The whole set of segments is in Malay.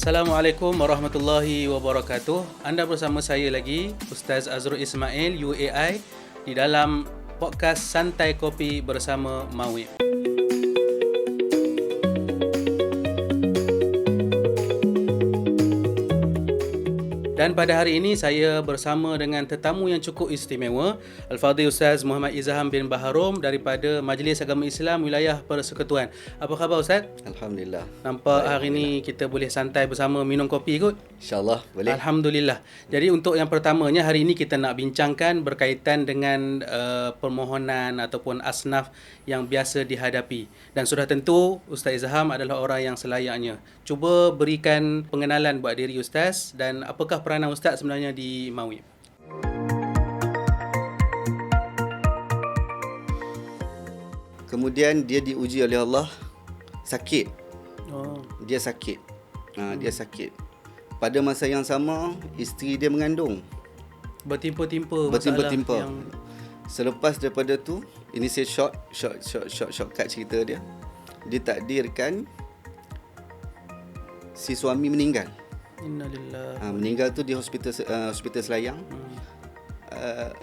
Assalamualaikum warahmatullahi wabarakatuh. Anda bersama saya lagi, Ustaz Azrul Ismail, UAI, di dalam podcast Santai Kopi bersama Mawib. Dan pada hari ini saya bersama dengan tetamu yang cukup istimewa, Al-Fadhil Ustaz Muhammad Izham bin Baharom daripada Majlis Agama Islam Wilayah Persekutuan. Apa khabar Ustaz? Alhamdulillah. Nampak hari ni kita boleh santai bersama minum kopi kot? InsyaAllah boleh. Alhamdulillah. Jadi untuk yang pertamanya, hari ini kita nak bincangkan berkaitan dengan permohonan ataupun asnaf yang biasa dihadapi. Dan sudah tentu Ustaz Izham adalah orang yang selayaknya. Cuba berikan pengenalan buat diri Ustaz dan apakah peranan Ustaz sebenarnya di Mawib. Kemudian dia diuji oleh Allah sakit. Dia sakit. Dia sakit. Pada masa yang sama, isteri dia mengandung. Bertimpa-timpa yang... Selepas daripada tu, ini saya shortcut cerita dia. Ditakdirkan si suami meninggal. Innalillah. Meninggal tu di hospital Selayang.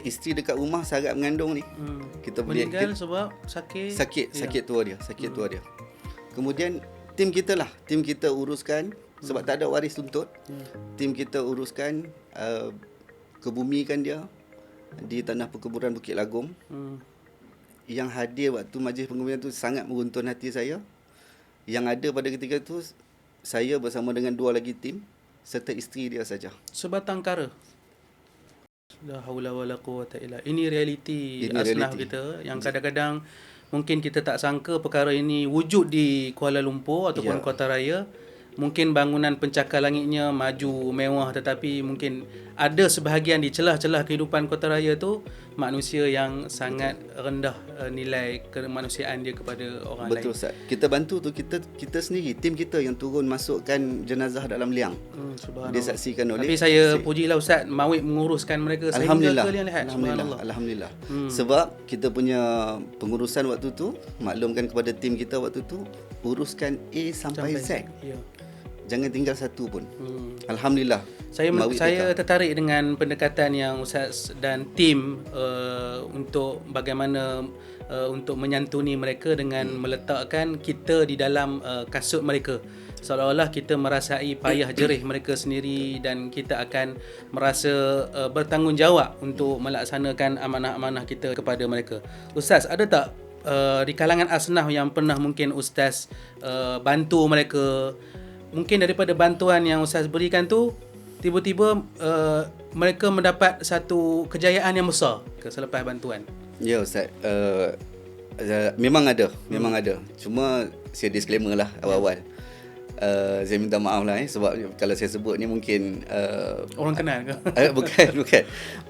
Isteri dekat rumah sangat mengandung ni. Kita meninggal sebab sakit tua dia. Kemudian tim kita uruskan sebab tak ada waris tuntut. Tim kita uruskan kebumikan dia di tanah perkuburan Bukit Lagom. Yang hadir waktu majlis penguburan tu sangat meruntun hati saya. Yang ada pada ketika tu, saya bersama dengan dua lagi tim serta isteri dia saja. Sebatang kara. La haula wala quwata illa. Ini realiti asnaf kita yang kadang-kadang mungkin kita tak sangka perkara ini wujud di Kuala Lumpur ataupun Kota Raya. Mungkin bangunan pencakar langitnya maju, mewah, tetapi mungkin ada sebahagian di celah-celah kehidupan Kota Raya tu manusia yang sangat rendah nilai kemanusiaan dia kepada orang lain. Betul Ustaz. Kita bantu tu, kita sendiri, tim kita yang turun masukkan jenazah dalam liang. Disaksikan oleh. Tapi saya pujilah Ustaz, Mawib menguruskan mereka sehingga ke liang lihat. Alhamdulillah. Sebab kita punya pengurusan waktu tu, maklumkan kepada tim kita waktu tu, uruskan A sampai Z. Ya. Jangan tinggal satu pun. Alhamdulillah. Saya tertarik dengan pendekatan yang Ustaz dan tim untuk bagaimana untuk menyantuni mereka dengan meletakkan kita di dalam kasut mereka. Seolah-olah kita merasai payah jerih mereka sendiri dan kita akan merasa bertanggungjawab untuk melaksanakan amanah-amanah kita kepada mereka. Ustaz, ada tak di kalangan asnaf yang pernah mungkin Ustaz bantu mereka? Mungkin daripada bantuan yang Ustaz berikan tu, tiba-tiba mereka mendapat satu kejayaan yang besar selepas bantuan. Ya Ustaz, memang ada. Cuma saya disclaimer lah awal-awal. Saya minta maaf lah sebab kalau saya sebut ni mungkin orang kenal ke?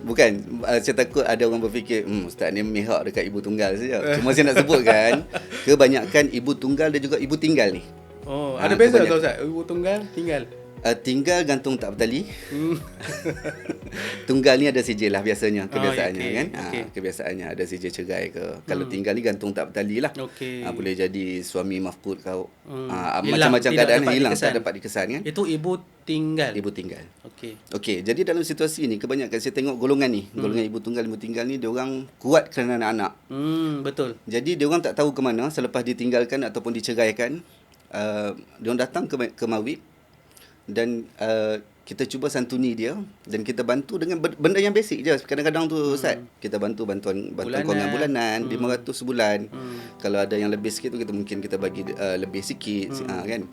Bukan. Saya takut ada orang berfikir Ustaz ni memihak dekat ibu tunggal saja. Cuma saya nak sebutkan kebanyakan ibu tunggal dan juga ibu tinggal ni. Ada beza ke Ustaz? Ibu tunggal, tinggal? Tinggal gantung tak bertali. Tunggal ni ada sijil lah biasanya, kebiasaannya kan. Kebiasaannya ada sijil cerai ke. Kalau tinggal ni gantung tak bertali lah. Boleh jadi suami mafqud kau. Macam-macam keadaan hilang, tak dapat dikesan kan. Itu ibu tinggal. Okey, jadi dalam situasi ni kebanyakan saya tengok golongan ni, golongan ibu tunggal ni dia orang kuat kerana anak-anak. Betul. Jadi dia orang tak tahu ke mana selepas ditinggalkan ataupun diceraikan. Dia orang datang ke Mawib dan kita cuba santuni dia dan kita bantu dengan benda yang basic je. Kadang-kadang tu Ustaz, kita bantuan kewangan bulanan 500 sebulan. Kalau ada yang lebih sikit tu kita bagi lebih sikit kan.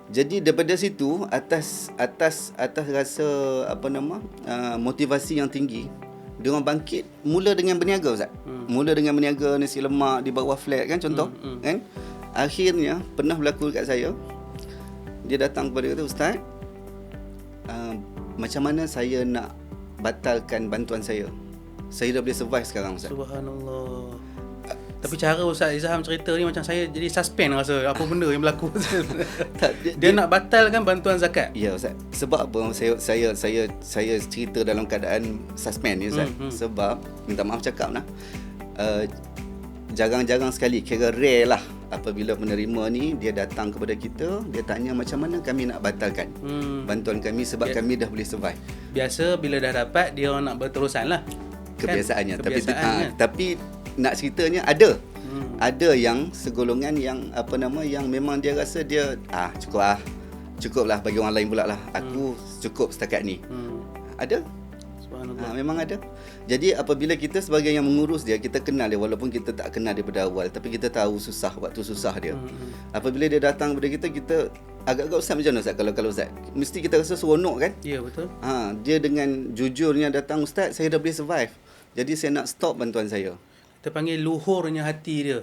Jadi daripada situ atas rasa motivasi yang tinggi, dia orang bangkit mula dengan berniaga Ustaz. Mula dengan berniaga nasi lemak di bawah flat kan, contoh kan. Akhirnya pernah berlaku dekat saya. Dia datang kepada kata, Ustaz, macam mana saya nak batalkan bantuan saya? Saya dah boleh survive sekarang Ustaz. Subhanallah. Tapi cara Ustaz Izham cerita ni macam saya jadi suspend rasa apa benda yang berlaku. Dia nak batalkan bantuan zakat. Ya Ustaz. Sebab apa saya cerita dalam keadaan suspend ni Ustaz? Sebab minta maaf cakap jarang-jarang sekali, kira rare lah apabila penerima ni dia datang kepada kita, dia tanya macam mana kami nak batalkan bantuan kami sebab kami dah boleh survive. Biasa bila dah dapat dia orang nak berterusan lah. Kebiasaannya. Kebiasaan, kan? Tapi nak ceritanya ada yang segolongan yang yang memang dia rasa dia cukup lah bagi orang lain pula lah. Aku cukup setakat ni. Ada. Subhanallah. Memang ada. Jadi apabila kita sebagai yang mengurus dia, kita kenal dia walaupun kita tak kenal daripada awal, tapi kita tahu waktu susah dia. Apabila dia datang kepada kita, kita agak-agak Ustaz macam mana Ustaz kalau Ustaz? Mesti kita rasa seronok kan? Ya, betul. Dia dengan jujurnya datang, Ustaz, saya dah boleh survive. Jadi saya nak stop bantuan saya. Kita panggil luhurnya hati dia.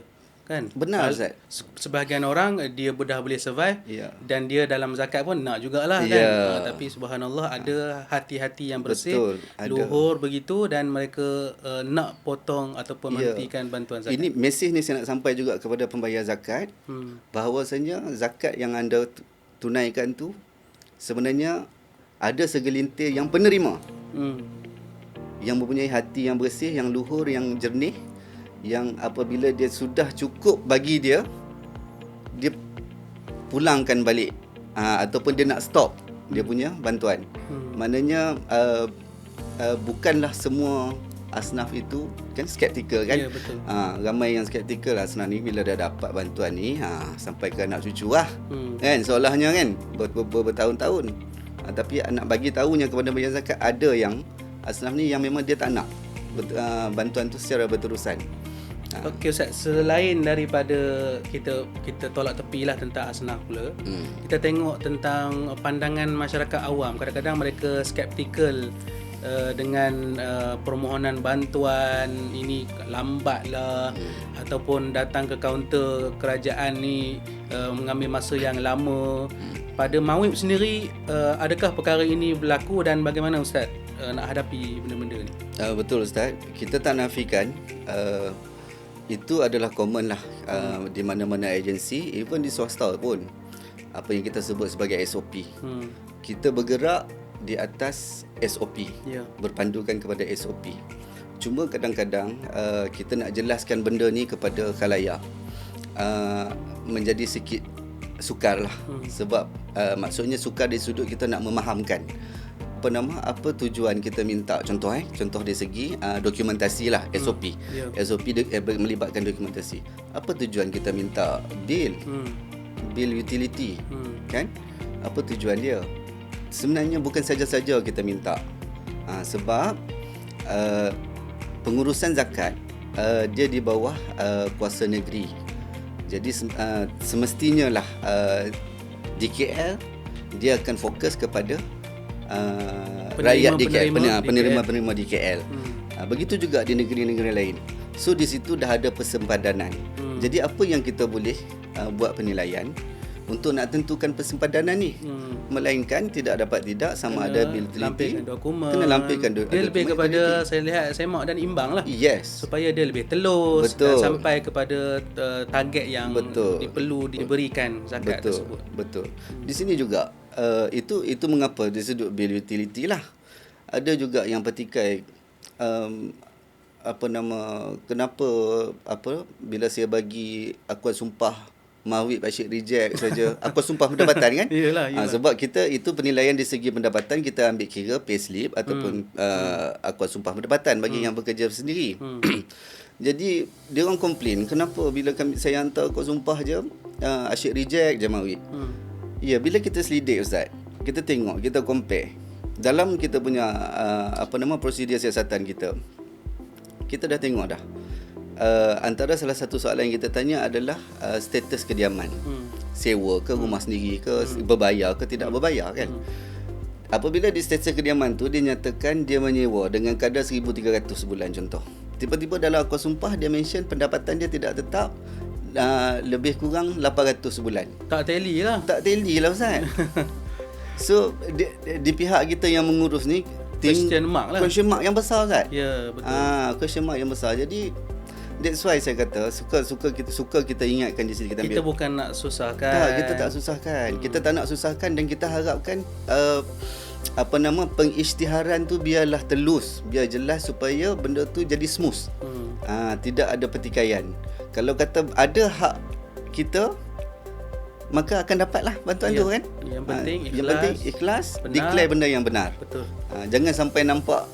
Kan? Benar Ustaz. Sebahagian orang dia dah boleh survive, dan dia dalam zakat pun nak jugalah kan. Tapi subhanallah ada hati-hati yang bersih, betul, luhur begitu, dan mereka nak potong ataupun menghentikan bantuan zakat. Ini mesej ni saya nak sampai juga kepada pembayar zakat, bahawasanya zakat yang anda tunaikan tu sebenarnya ada segelintir yang penerima yang mempunyai hati yang bersih, yang luhur, yang jernih, yang apabila dia sudah cukup bagi dia pulangkan balik ataupun dia nak stop dia punya bantuan. Maknanya bukanlah semua asnaf itu kan skeptikal kan. Ya, betul. Ramai yang skeptikal asnaf ni bila dah dapat bantuan ni sampai ke anak cucu lah. Kan seolahnya kan bertahun-tahun. Tapi nak bagi tahunya kepada bayar zakat, ada yang asnaf ni yang memang dia tak nak bantuan tu secara berterusan. Okey Ustaz, selain daripada kita tolak tepilah tentang asnaf pula, kita tengok tentang pandangan masyarakat awam. Kadang-kadang mereka skeptikal dengan permohonan bantuan ini lambatlah, ataupun datang ke kaunter kerajaan ni mengambil masa yang lama. Pada Mawib sendiri, adakah perkara ini berlaku dan bagaimana Ustaz nak hadapi benda-benda ni? Betul Ustaz, kita tak nafikan itu adalah common lah di mana-mana agensi, even di swasta pun, apa yang kita sebut sebagai SOP. Kita bergerak di atas SOP, berpandukan kepada SOP. Cuma kadang-kadang kita nak jelaskan benda ni kepada khalayak menjadi sikit sukar lah. Sebab maksudnya sukar dari sudut kita nak memahamkan apa tujuan kita minta. Contoh dari segi dokumentasi lah, SOP. SOP melibatkan dokumentasi. Apa tujuan kita minta bil utility, kan? Apa tujuan dia? Sebenarnya bukan saja-saja kita minta, sebab pengurusan zakat dia di bawah kuasa negeri. Jadi semestinya lah DKL dia akan fokus kepada rakyat DKL, penerima DKL. Begitu juga di negeri-negeri lain. So di situ dah ada persempadanan. Jadi apa yang kita boleh buat penilaian untuk nak tentukan persempadanan ni, melainkan tidak sama ada bil utility, kena lampirkan dokumen. Dia lebih kepada saya lihat semak dan imbang lah. Yes. Supaya dia lebih telus dan sampai kepada target yang perlu diberikan zakat tersebut. Betul. Di sini juga itu mengapa disebut bil utility lah. Ada juga yang petikai kenapa bila saya bagi akuan sumpah Mawib asyik reject saja. Akuan sumpah pendapatan kan? Yelah. Sebab kita itu penilaian di segi pendapatan, kita ambil kira payslip ataupun akuan sumpah pendapatan bagi yang bekerja sendiri. Jadi dia orang komplain, kenapa bila saya hantar akuan sumpah je asyik reject je Mawib. Ya, bila kita selidik Ustaz, kita tengok, kita compare dalam kita punya prosedur siasatan kita dah tengok dah. Antara salah satu soalan yang kita tanya adalah status kediaman. Sewa ke, rumah sendiri ke, berbayar ke tidak berbayar kan. Apabila di status kediaman tu dia nyatakan dia menyewa dengan kadar 1,300 sebulan contoh. Tiba-tiba dalam akuan sumpah dia mention pendapatan dia tidak tetap, lebih kurang 800 sebulan. Tak tally lah Ustaz. So di pihak kita yang mengurus ni question mark yang besar Ustaz. Ya, betul. Question mark yang besar. Jadi that's why saya kata suka kita ingatkan di sini kita bukan nak susahkan. Tak, kita tak susahkan. Kita tak nak susahkan dan kita harapkan pengisytiharan tu biarlah telus, biar jelas supaya benda tu jadi smooth. Tidak ada pertikaian. Kalau kata ada hak kita, maka akan dapatlah bantuan tu kan. Yang penting Yang penting ikhlas, benar, declare benda yang benar. Betul. Jangan sampai nampak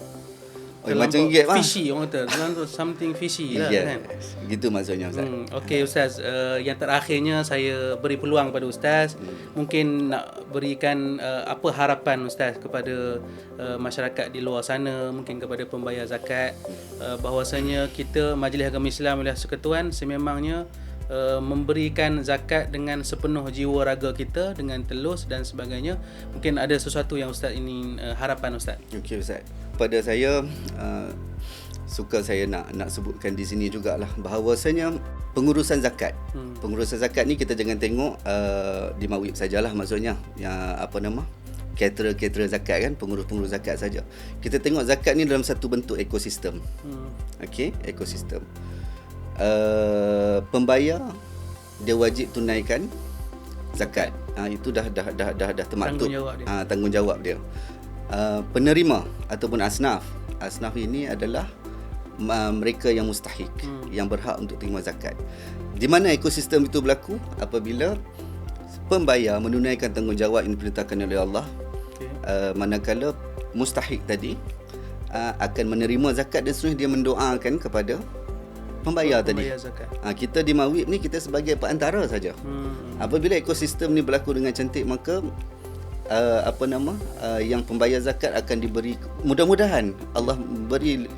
macam Terlampau gap fishy orang kata. Terlalu something fishy lah kan. Gitu maksudnya Ustaz. Okey Ustaz, yang terakhirnya saya beri peluang pada Ustaz, mungkin nak berikan apa harapan Ustaz kepada masyarakat di luar sana, mungkin kepada pembayar zakat, bahawasanya kita Majlis Agama Islam Wilayah Persekutuan sememangnya memberikan zakat dengan sepenuh jiwa raga kita, dengan telus dan sebagainya. Mungkin ada sesuatu yang Ustaz ingin harapan Ustaz. Okey Ustaz. Pada saya suka saya nak sebutkan di sini jugalah bahawasanya pengurusan zakat. Pengurusan zakat ni kita jangan tengok di Mawib sajalah, maksudnya yang apa nama? Caterer zakat kan, pengurus zakat saja. Kita tengok zakat ni dalam satu bentuk ekosistem. Okey, ekosistem. Pembayar dia wajib tunaikan zakat. Itu dah termaktub tanggungjawab dia. Penerima ataupun asnaf ini adalah mereka yang mustahik, yang berhak untuk terima zakat. Di mana ekosistem itu berlaku? Apabila pembayar menunaikan tanggungjawab yang diperintahkan oleh Allah, manakala mustahik tadi akan menerima zakat dan seterusnya dia mendoakan kepada pembayar tadi. Zakat. Kita di Mawib ni kita sebagai perantara saja. Apabila ekosistem ni berlaku dengan cantik, maka yang pembayar zakat akan diberi, mudah-mudahan Allah beri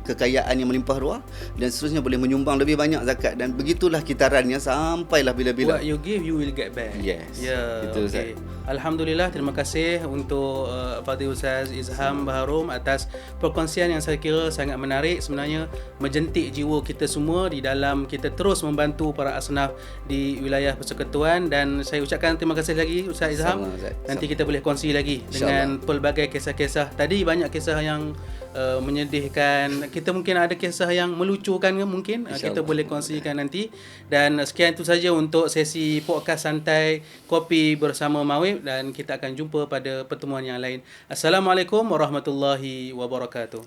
kekayaan yang melimpah ruah dan seterusnya boleh menyumbang lebih banyak zakat, dan begitulah kitarannya sampailah bila-bila. What you give you will get back. Yes. Betul, okay. Alhamdulillah, terima kasih untuk Fadil Ustaz Izham Baharom atas perkongsian yang saya kira sangat menarik, sebenarnya menjentik jiwa kita semua di dalam kita terus membantu para asnaf di wilayah persekutuan. Dan saya ucapkan terima kasih lagi Ustaz Izham. Nanti kita boleh kongsi lagi dengan pelbagai kisah-kisah. Tadi banyak kisah yang menyedihkan, kita mungkin ada kisah yang melucukan mungkin kita boleh kongsikan nanti. Dan sekian itu saja untuk sesi podcast santai kopi bersama Mawib, dan kita akan jumpa pada pertemuan yang lain. Assalamualaikum warahmatullahi wabarakatuh.